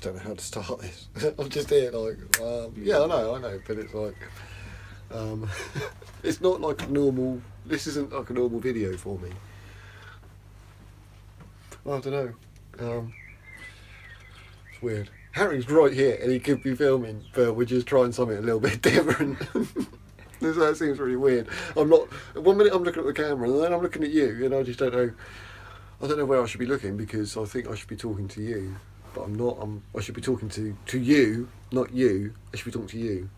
don't know how to start this. I'm just here like, yeah, I know, but it's like, it's not like a normal, this isn't like a normal video for me. I don't know. It's weird. Harry's right here and he could be filming, but we're just trying something a little bit different. That seems really weird. I'm not, 1 minute I'm looking at the camera and then I'm looking at you, and I just don't know. I don't know where I should be looking, because I think I should be talking to you, but I'm not. I should be talking to you, not you. I should be talking to you.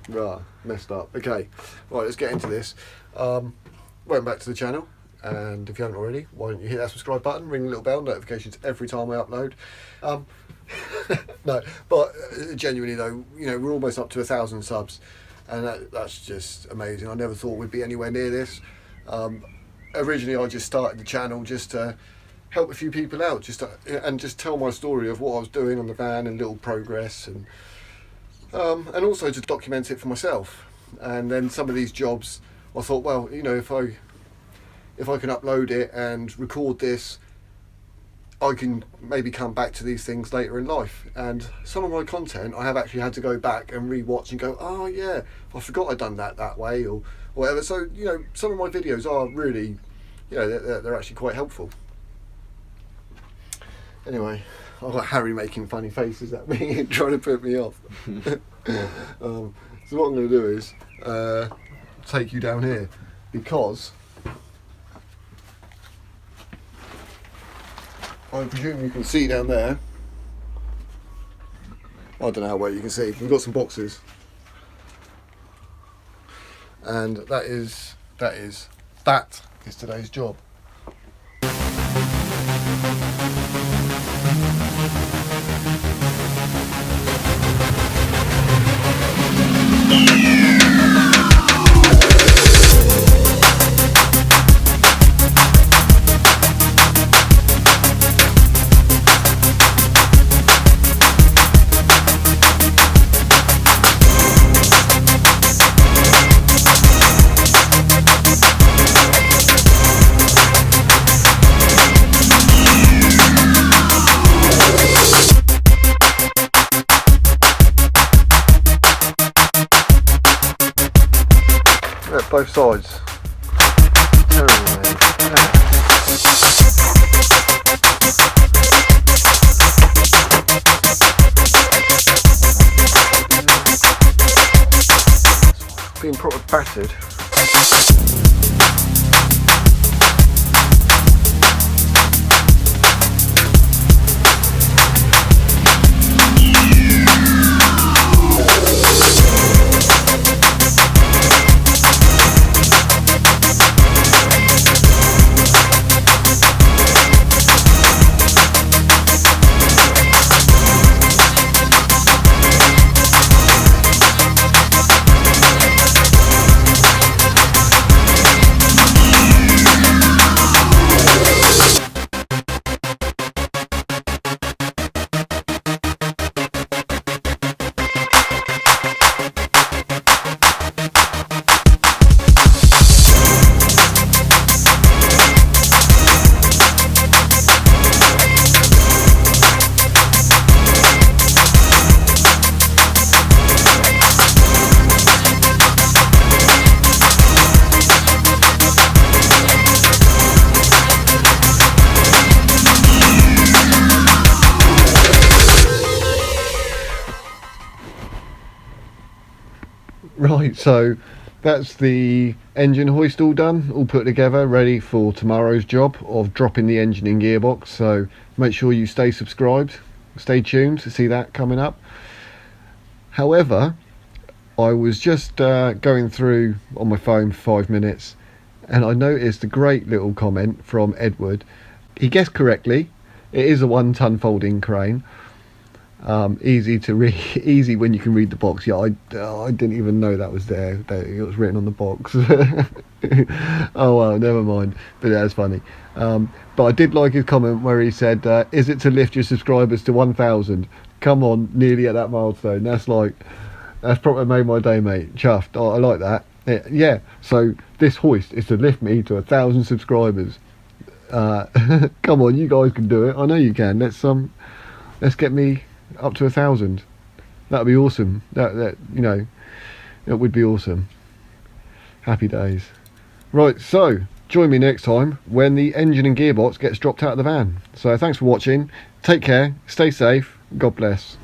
Right, messed up. Okay, right, let's get into this. Welcome back to the channel, and if you haven't already, why don't you hit that subscribe button, ring the little bell, notifications every time I upload. No, but genuinely though, you know, we're almost up to 1,000 subs, and that's just amazing. I never thought we'd be anywhere near this. Originally I just started the channel just to help a few people out, and just tell my story of what I was doing on the van and little progress, and also to document it for myself. And then some of these jobs, I thought, well, you know, if I can upload it and record this, I can maybe come back to these things later in life. And some of my content I have actually had to go back and re-watch and go, oh yeah, I forgot I'd done that way, or whatever. So, you know, some of my videos are really, you know, they're actually quite helpful. Anyway, I've got Harry making funny faces at me and trying to put me off. So what I'm going to do is take you down here, because I presume you can see down there. I don't know how well you can see. We've got some boxes, and that is today's job. Both sides. Terrible, man. Being proper battered. Right, so that's the engine hoist all done, all put together, ready for tomorrow's job of dropping the engine in gearbox. So make sure you stay subscribed, stay tuned to see that coming up. However, I was just going through on my phone for 5 minutes, and I noticed a great little comment from Edward. He guessed correctly. It is a 1-ton folding crane. Easy to read, easy when you can read the box. Yeah, I didn't even know that was there. That it was written on the box. Oh well, never mind. But that's funny. But I did like his comment where he said, "Is it to lift your subscribers to 1,000? Come on, nearly at that milestone." That's probably made my day, mate. Chuffed. I like that. Yeah. So this hoist is to lift me to 1,000 subscribers. Come on, you guys can do it. I know you can. Let's get me up to 1,000. That'd be awesome. That you know, it would be awesome. Happy days. Right, so join me next time when the engine and gearbox gets dropped out of the van. So thanks for watching. Take care. Stay safe. God bless.